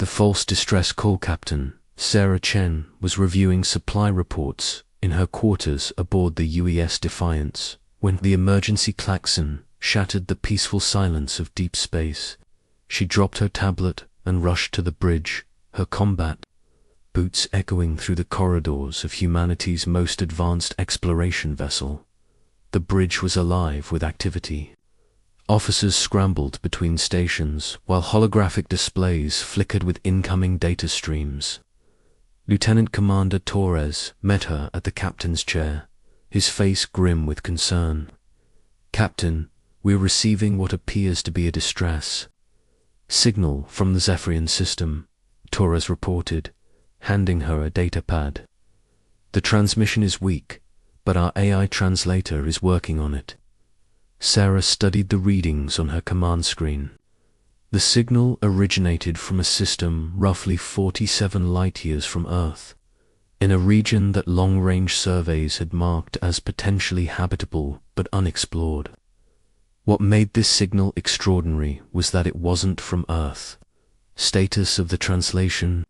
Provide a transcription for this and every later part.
The false distress call captain, Sarah Chen, was reviewing supply reports in her quarters aboard the UES Defiance when the emergency klaxon shattered the peaceful silence of deep space. She dropped her tablet and rushed to the bridge, her combat boots echoing through the corridors of humanity's most advanced exploration vessel. The bridge was alive with activity. Officers scrambled between stations while holographic displays flickered with incoming data streams. Lieutenant Commander Torres met her at the captain's chair, his face grim with concern. "Captain, we're receiving what appears to be a distress signal from the Zephyrian system," Torres reported, handing her a datapad. "The transmission is weak, but our AI translator is working on it." Sarah studied the readings on her command screen. The signal originated from a system roughly 47 light-years from Earth, in a region that long-range surveys had marked as potentially habitable but unexplored. What made this signal extraordinary was that it wasn't from Earth. "Status of the translation?"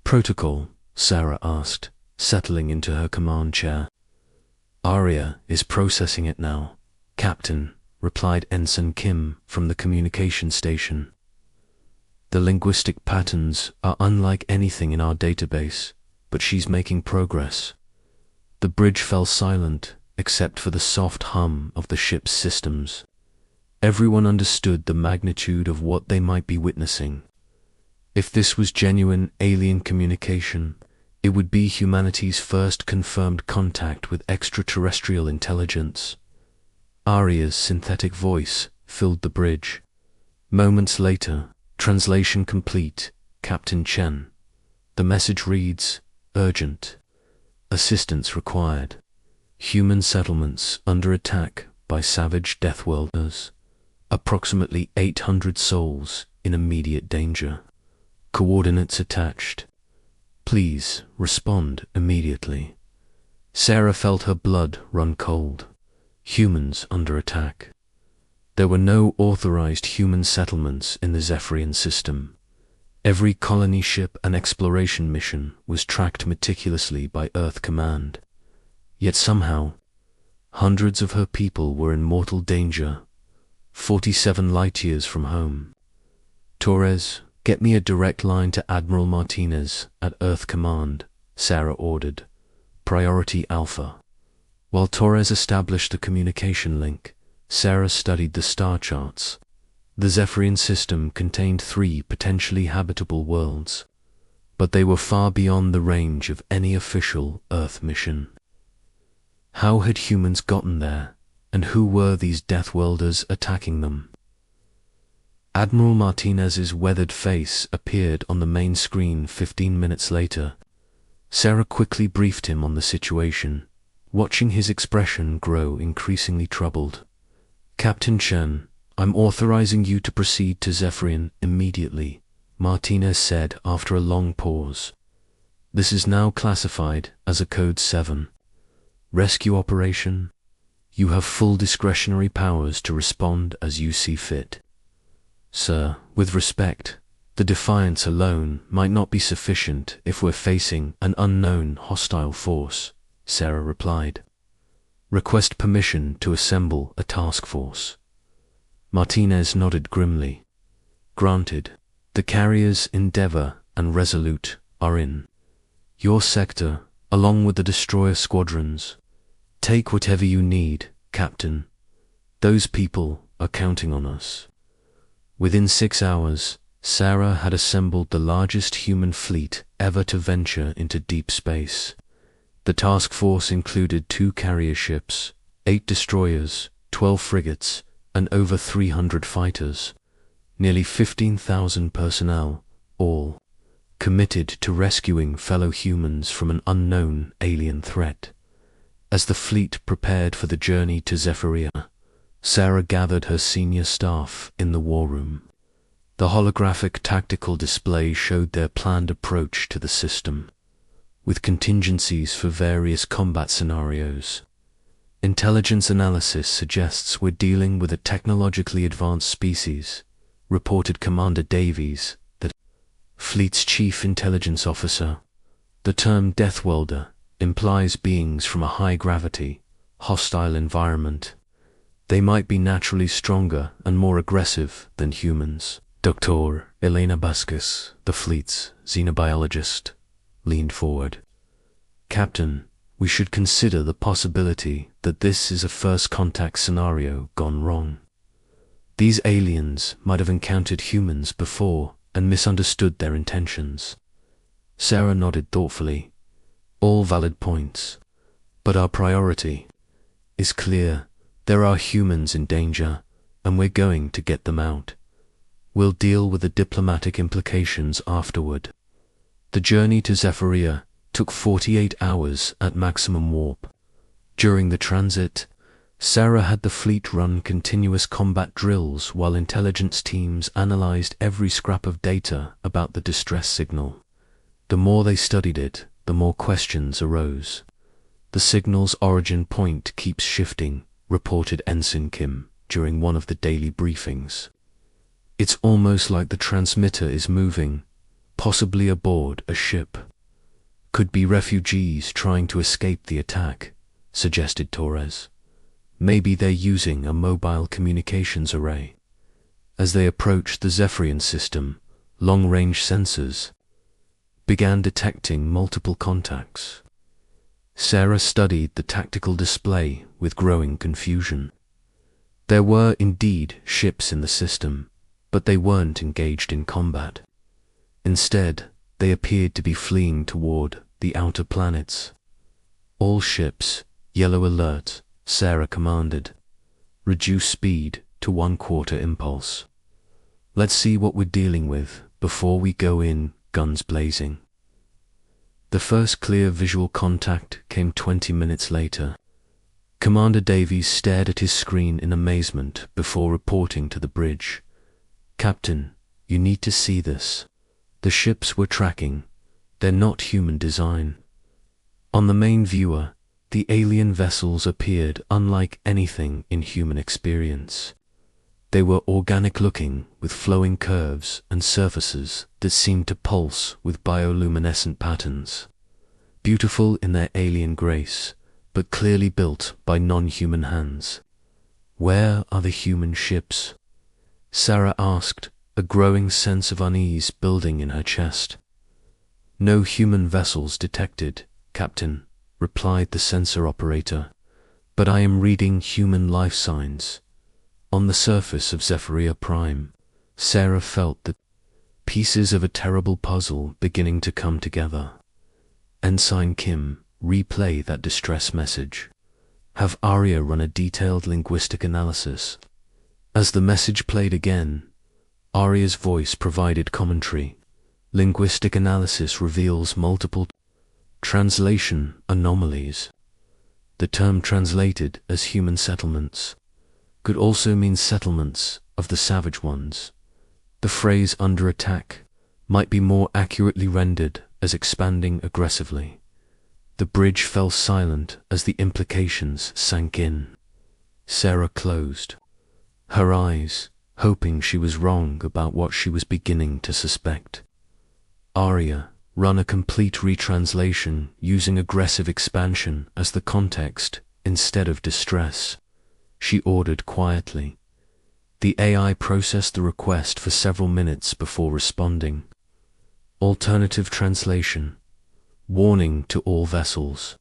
"Protocol," Sarah asked, settling into her command chair. "Aria is processing it now, Captain," replied Ensign Kim from the communication station. "The linguistic patterns are unlike anything in our database, but she's making progress." The bridge fell silent, except for the soft hum of the ship's systems. Everyone understood the magnitude of what they might be witnessing. If this was genuine alien communication, it would be humanity's first confirmed contact with extraterrestrial intelligence. Aria's synthetic voice filled the bridge. Moments later, translation complete, Captain Chen. The message reads, "Urgent. Assistance required. Human settlements under attack by savage deathworlders. Approximately 800 souls in immediate danger. Coordinates attached. Please respond immediately." Sarah felt her blood run cold. Humans under attack. There were no authorized human settlements in the Zephyrian system. Every colony ship and exploration mission was tracked meticulously by Earth Command. Yet somehow, hundreds of her people were in mortal danger, 47 light-years from home. "Torres, get me a direct line to Admiral Martinez at Earth Command," Sarah ordered. "Priority Alpha." While Torres established the communication link, Sarah studied the star charts. The Zephyrian system contained 3 potentially habitable worlds, but they were far beyond the range of any official Earth mission. How had humans gotten there, and who were these deathworlders attacking them? Admiral Martinez's weathered face appeared on the main screen 15 minutes later. Sarah quickly briefed him on the situation, watching his expression grow increasingly troubled. "Captain Chen, I'm authorizing you to proceed to Zephyrian immediately," Martinez said after a long pause. "This is now classified as a Code 7. Rescue operation. You have full discretionary powers to respond as you see fit." "Sir, with respect, the Defiance alone might not be sufficient if we're facing an unknown hostile force," Sarah replied. "Request permission to assemble a task force." Martinez nodded grimly. "Granted. The carriers Endeavour and Resolute are in your sector, along with the destroyer squadrons. Take whatever you need, Captain. Those people are counting on us." Within 6 hours, Sarah had assembled the largest human fleet ever to venture into deep space. The task force included 2 carrier ships, 8 destroyers, 12 frigates, and over 300 fighters. Nearly 15,000 personnel, all committed to rescuing fellow humans from an unknown alien threat. As the fleet prepared for the journey to Zephyria, Sarah gathered her senior staff in the war room. The holographic tactical display showed their planned approach to the system, with contingencies for various combat scenarios. "Intelligence analysis suggests we're dealing with a technologically advanced species," reported Commander Davies. "That fleet's chief intelligence officer. The term deathworlder implies beings from a high-gravity, hostile environment. They might be naturally stronger and more aggressive than humans. Dr. Elena Buscus, the fleet's xenobiologist, leaned forward. Captain, we should consider the possibility that this is a first contact scenario gone wrong. These aliens might have encountered humans before and misunderstood their intentions. Sarah nodded thoughtfully. All valid points. But our priority is clear. There are humans in danger, and we're going to get them out. We'll deal with the diplomatic implications afterward. The journey to Zephyria took 48 hours at maximum warp. During the transit, Sarah had the fleet run continuous combat drills while intelligence teams analyzed every scrap of data about the distress signal. The more they studied it, the more questions arose. The signal's origin point keeps shifting, reported Ensign Kim during one of the daily briefings. It's almost like the transmitter is moving, possibly aboard a ship. Could be refugees trying to escape the attack, suggested Torres. Maybe they're using a mobile communications array. As they approached the Zephyrian system, long-range sensors began detecting multiple contacts. Sarah studied the tactical display with growing confusion. There were indeed ships in the system, but they weren't engaged in combat. Instead, they appeared to be fleeing toward the outer planets. All ships, yellow alert, Sarah commanded. Reduce speed to 1/4 impulse. Let's see what we're dealing with before we go in, guns blazing. The first clear visual contact came 20 minutes later. Commander Davies stared at his screen in amazement before reporting to the bridge. Captain, you need to see this. The ships we're tracking, they're not human design. On the main viewer, the alien vessels appeared unlike anything in human experience. They were organic-looking, with flowing curves and surfaces that seemed to pulse with bioluminescent patterns. Beautiful in their alien grace, but clearly built by non-human hands. Where are the human ships? Sarah asked, a growing sense of unease building in her chest. No human vessels detected, Captain, replied the sensor operator, but I am reading human life signs. On the surface of Zephyria Prime, Sarah felt the pieces of a terrible puzzle beginning to come together. Ensign Kim, replay that distress message. Have Arya run a detailed linguistic analysis. As the message played again, Arya's voice provided commentary. Linguistic analysis reveals multiple translation anomalies. The term translated as human settlements could also mean settlements of the savage ones. The phrase under attack might be more accurately rendered as expanding aggressively. The bridge fell silent as the implications sank in. Sarah closed her eyes, hoping she was wrong about what she was beginning to suspect. Arya, run a complete retranslation using aggressive expansion as the context instead of distress, she ordered quietly. The AI processed the request for several minutes before responding. Alternative translation. Warning to all vessels.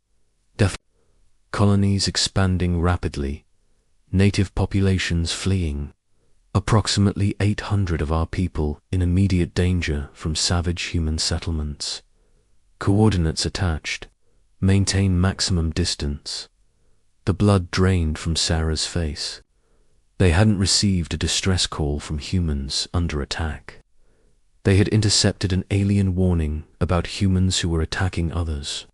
Colonies expanding rapidly. Native populations fleeing. Approximately 800 of our people in immediate danger from savage human settlements. Coordinates attached. Maintain maximum distance. The blood drained from Sarah's face. They hadn't received a distress call from humans under attack. They had intercepted an alien warning about humans who were attacking others.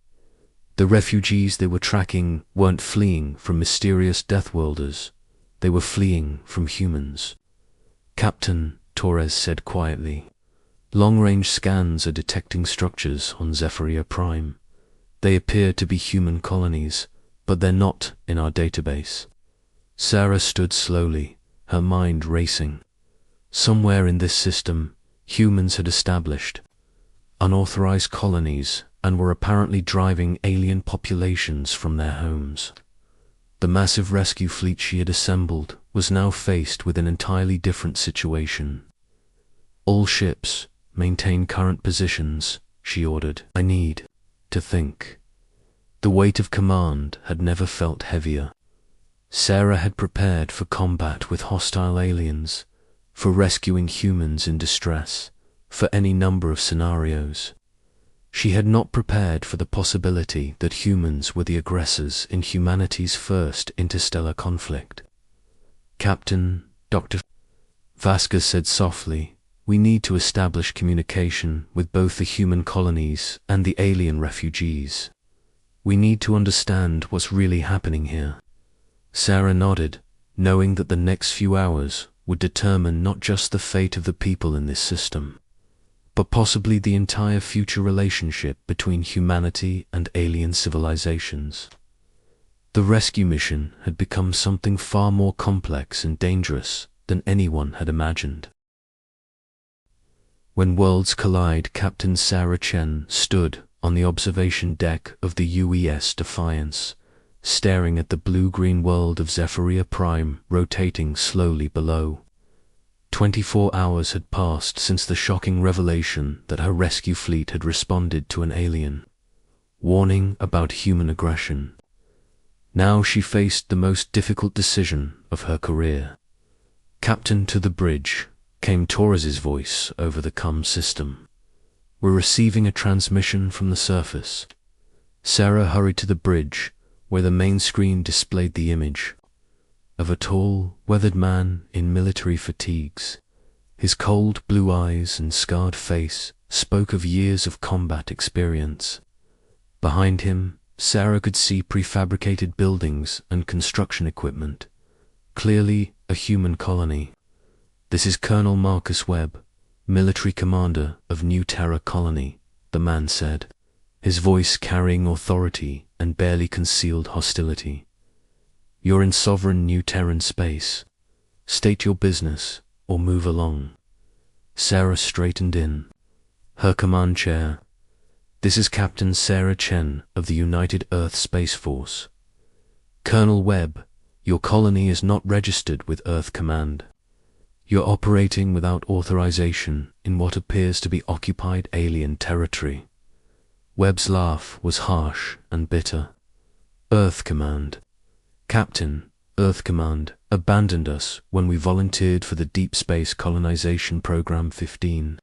The refugees they were tracking weren't fleeing from mysterious deathworlders. They were fleeing from humans. Captain, Torres said quietly, long-range scans are detecting structures on Zephyria Prime. They appear to be human colonies, but they're not in our database. Sarah stood slowly, her mind racing. Somewhere in this system, humans had established unauthorized colonies, and were apparently driving alien populations from their homes. The massive rescue fleet she had assembled was now faced with an entirely different situation. "All ships, maintain current positions," she ordered. "I need to think." The weight of command had never felt heavier. Sarah had prepared for combat with hostile aliens, for rescuing humans in distress, for any number of scenarios. She had not prepared for the possibility that humans were the aggressors in humanity's first interstellar conflict. "Captain, Dr. Vasquez said softly, "We need to establish communication with both the human colonies and the alien refugees. We need to understand what's really happening here." Sarah nodded, knowing that the next few hours would determine not just the fate of the people in this system, but possibly the entire future relationship between humanity and alien civilizations. The rescue mission had become something far more complex and dangerous than anyone had imagined. When worlds collide, Captain Sarah Chen stood on the observation deck of the UES Defiance, staring at the blue-green world of Zephyria Prime rotating slowly below. 24 hours had passed since the shocking revelation that her rescue fleet had responded to an alien warning about human aggression. Now she faced the most difficult decision of her career. "Captain, to the bridge," came Torres's voice over the comm system. "We're receiving a transmission from the surface." Sarah hurried to the bridge, where the main screen displayed the image of a tall, weathered man in military fatigues. His cold blue eyes and scarred face spoke of years of combat experience. Behind him, Sarah could see prefabricated buildings and construction equipment, clearly a human colony. "This is Colonel Marcus Webb, military commander of New Terra Colony," the man said, his voice carrying authority and barely concealed hostility. "You're in sovereign New Terran space. State your business or move along." Sarah straightened in, her command chair. "This is Captain Sarah Chen of the United Earth Space Force. Colonel Webb, your colony is not registered with Earth Command. You're operating without authorization in what appears to be occupied alien territory." Webb's laugh was harsh and bitter. "Earth Command. Captain, Earth Command abandoned us when we volunteered for the Deep Space Colonization Program 15.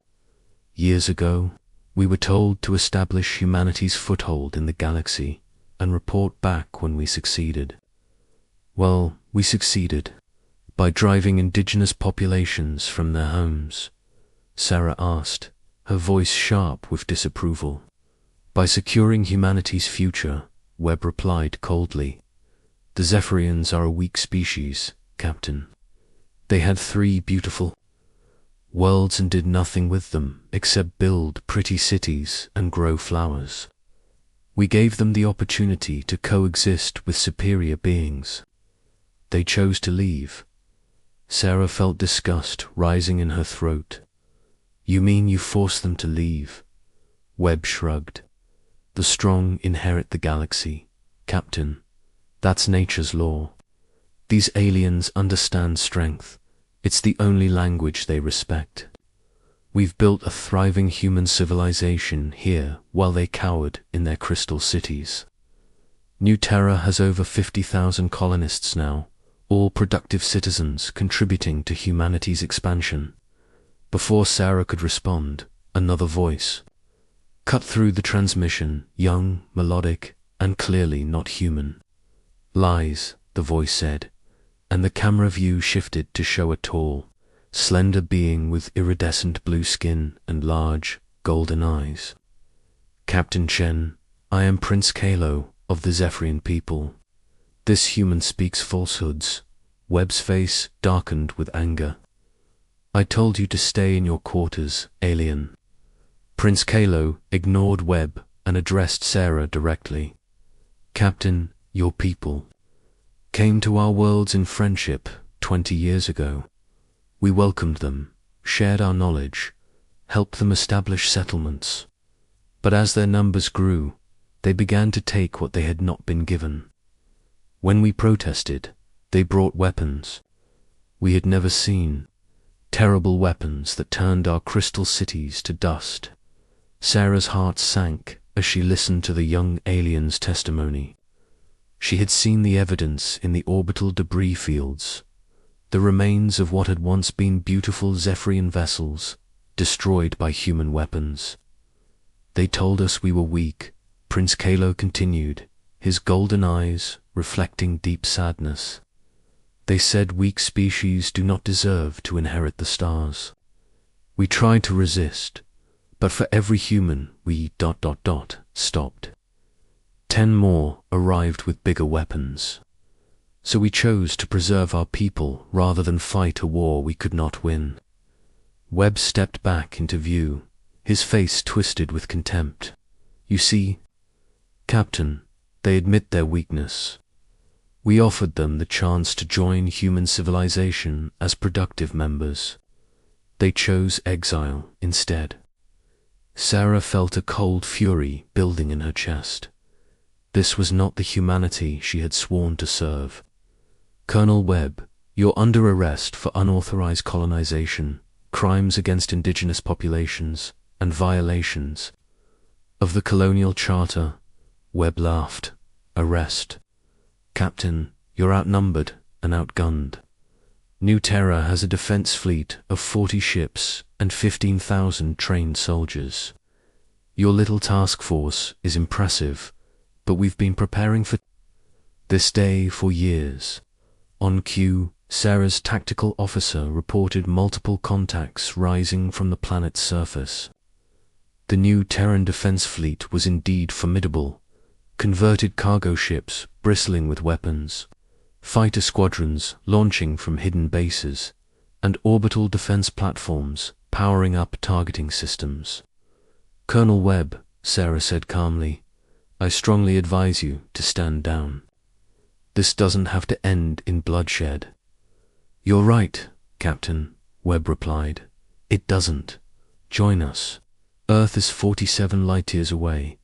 Years ago, we were told to establish humanity's foothold in the galaxy and report back when we succeeded. Well, we succeeded by driving indigenous populations from their homes," Sarah asked, her voice sharp with disapproval. "By securing humanity's future," Webb replied coldly. "The Zephyrians are a weak species, Captain. They had 3 beautiful worlds and did nothing with them except build pretty cities and grow flowers. We gave them the opportunity to coexist with superior beings. They chose to leave." Sarah felt disgust rising in her throat. "You mean you forced them to leave?" Webb shrugged. "The strong inherit the galaxy, Captain. That's nature's law. These aliens understand strength. It's the only language they respect. We've built a thriving human civilization here while they cowered in their crystal cities. New Terra has over 50,000 colonists now, all productive citizens contributing to humanity's expansion." Before Sarah could respond, another voice cut through the transmission, young, melodic, and clearly not human. "Lies," the voice said, and the camera view shifted to show a tall, slender being with iridescent blue skin and large, golden eyes. "Captain Chen, I am Prince Kalo of the Zephyrian people. This human speaks falsehoods." Webb's face darkened with anger. "I told you to stay in your quarters, alien." Prince Kalo ignored Webb and addressed Sarah directly. "Captain, your people came to our worlds in friendship 20 years ago. We welcomed them, shared our knowledge, helped them establish settlements. But as their numbers grew, they began to take what they had not been given. When we protested, they brought weapons we had never seen, terrible weapons that turned our crystal cities to dust. Sarah's heart sank as she listened to the young alien's testimony. She had seen the evidence in the orbital debris fields, the remains of what had once been beautiful Zephyrian vessels, destroyed by human weapons. They told us we were weak, Prince Kalo continued, his golden eyes reflecting deep sadness. They said weak species do not deserve to inherit the stars. We tried to resist, but for every human we ... stopped. 10 more arrived with bigger weapons. So we chose to preserve our people rather than fight a war we could not win. Webb stepped back into view, his face twisted with contempt. You see, Captain, they admit their weakness. We offered them the chance to join human civilization as productive members. They chose exile instead. Sarah felt a cold fury building in her chest. This was not the humanity she had sworn to serve. Colonel Webb, you're under arrest for unauthorized colonization, crimes against indigenous populations, and violations of the colonial charter. Webb laughed. Arrest? Captain, you're outnumbered and outgunned. New Terra has a defense fleet of 40 ships and 15,000 trained soldiers. Your little task force is impressive, but we've been preparing for this day for years. On cue, Sarah's tactical officer reported multiple contacts rising from the planet's surface. The new Terran defense fleet was indeed formidable. Converted cargo ships bristling with weapons, fighter squadrons launching from hidden bases, and orbital defense platforms powering up targeting systems. Colonel Webb, Sarah said calmly, I strongly advise you to stand down. This doesn't have to end in bloodshed. You're right, Captain, Webb replied. It doesn't. Join us. Earth is 47 light-years away,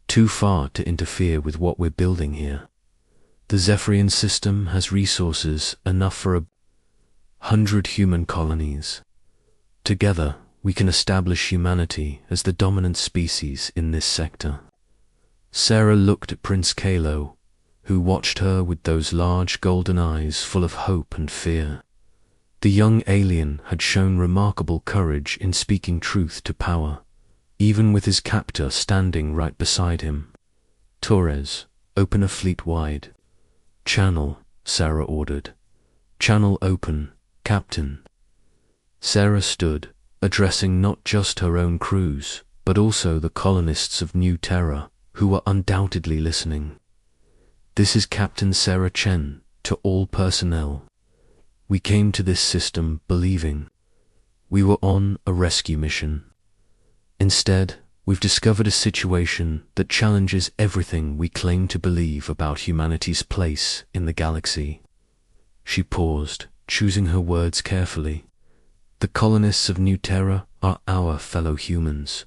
too far to interfere with what we're building here. The Zephyrian system has resources enough for 100 human colonies. Together, we can establish humanity as the dominant species in this sector. Sarah looked at Prince Kalo, who watched her with those large golden eyes full of hope and fear. The young alien had shown remarkable courage in speaking truth to power, even with his captor standing right beside him. Torres, open a fleet wide. Channel, Sarah ordered. Channel open, Captain. Sarah stood, addressing not just her own crews, but also the colonists of New Terra, who were undoubtedly listening. This is Captain Sarah Chen, to all personnel. We came to this system believing we were on a rescue mission. Instead, we've discovered a situation that challenges everything we claim to believe about humanity's place in the galaxy. She paused, choosing her words carefully. The colonists of New Terra are our fellow humans.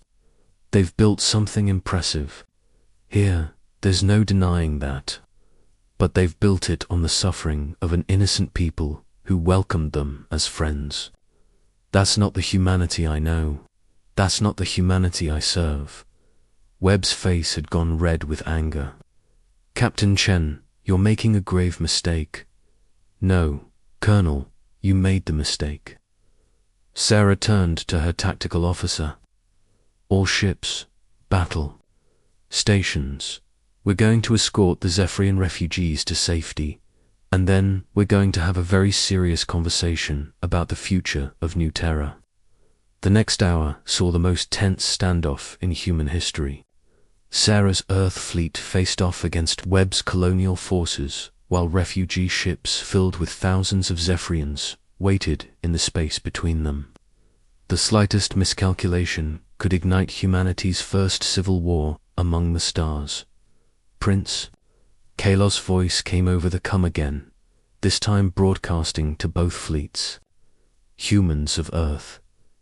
They've built something impressive. Here, there's no denying that. But they've built it on the suffering of an innocent people who welcomed them as friends. That's not the humanity I know. That's not the humanity I serve. Webb's face had gone red with anger. Captain Chen, you're making a grave mistake. No, Colonel, you made the mistake. Sarah turned to her tactical officer. All ships, battle, stations. We're going to escort the Zephyrian refugees to safety, and then we're going to have a very serious conversation about the future of New Terra. The next hour saw the most tense standoff in human history. Sarah's Earth fleet faced off against Webb's colonial forces, while refugee ships filled with thousands of Zephyrians waited in the space between them. The slightest miscalculation could ignite humanity's first civil war among the stars. Prince, Kalo's voice came over the come again, this time broadcasting to both fleets. Humans of Earth,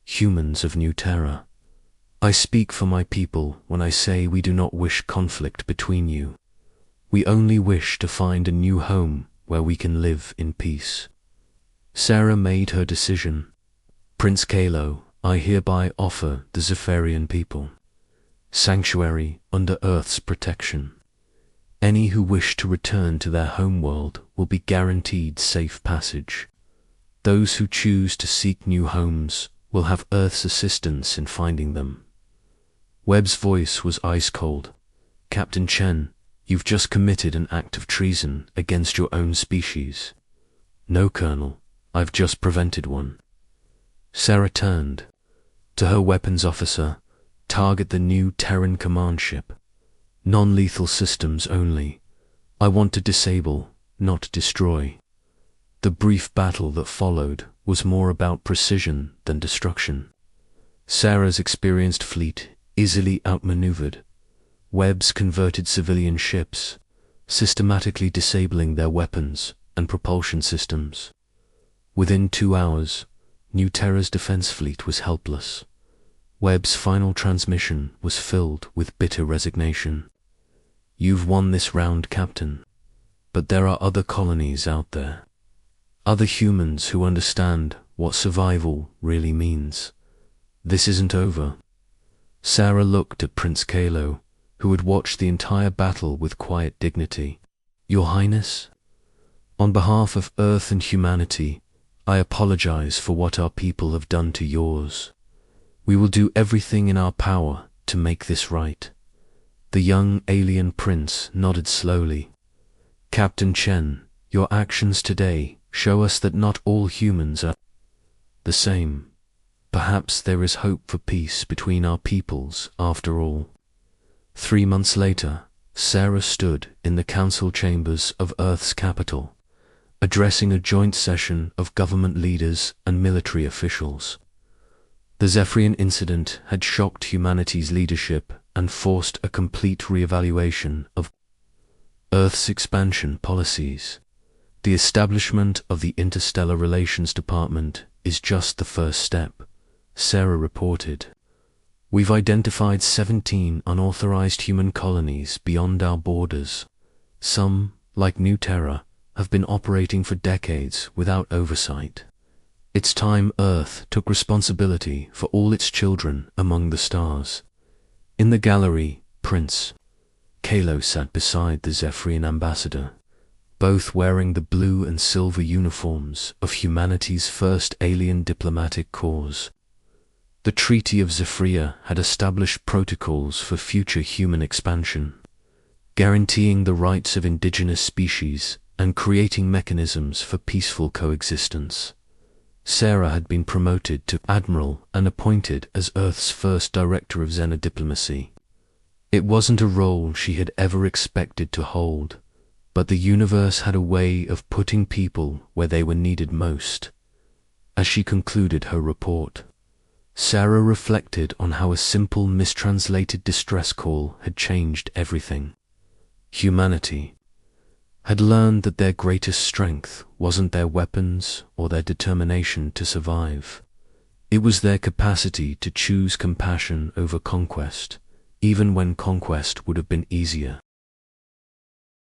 humans of New Terra, I speak for my people when I say we do not wish conflict between you. We only wish to find a new home where we can live in peace. Sarah made her decision. Prince Kalo, I hereby offer the Zephyrian people sanctuary under Earth's protection. Any who wish to return to their homeworld will be guaranteed safe passage. Those who choose to seek new homes will have Earth's assistance in finding them. Webb's voice was ice-cold. Captain Chen, you've just committed an act of treason against your own species. No, Colonel, I've just prevented one. Sarah turned. To her weapons officer, target the new Terran command ship. Non-lethal systems only. I want to disable, not destroy. The brief battle that followed was more about precision than destruction. Sarah's experienced fleet easily outmaneuvered Webb's converted civilian ships, systematically disabling their weapons and propulsion systems. Within 2 hours, New Terra's defense fleet was helpless. Webb's final transmission was filled with bitter resignation. You've won this round, Captain. But there are other colonies out there. Other humans who understand what survival really means. This isn't over. Sarah looked at Prince Kalo, who had watched the entire battle with quiet dignity. Your Highness, on behalf of Earth and humanity, I apologize for what our people have done to yours. We will do everything in our power to make this right. The young alien prince nodded slowly. Captain Chen, your actions today show us that not all humans are the same. Perhaps there is hope for peace between our peoples after all. 3 months later, Sarah stood in the council chambers of Earth's capital, addressing a joint session of government leaders and military officials. The Zephyrian incident had shocked humanity's leadership and forced a complete reevaluation of Earth's expansion policies. The establishment of the Interstellar Relations Department is just the first step, Sarah reported. We've identified 17 unauthorized human colonies beyond our borders. Some, like New Terra, have been operating for decades without oversight. It's time Earth took responsibility for all its children among the stars. In the gallery, Prince Kalo sat beside the Zephyrian ambassador, both wearing the blue and silver uniforms of humanity's first alien diplomatic corps. The Treaty of Zephyria had established protocols for future human expansion, guaranteeing the rights of indigenous species and creating mechanisms for peaceful coexistence. Sarah had been promoted to Admiral and appointed as Earth's first Director of Xenodiplomacy. It wasn't a role she had ever expected to hold, but the universe had a way of putting people where they were needed most. As she concluded her report, Sarah reflected on how a simple mistranslated distress call had changed everything. Humanity had learned that their greatest strength wasn't their weapons or their determination to survive. It was their capacity to choose compassion over conquest, even when conquest would have been easier.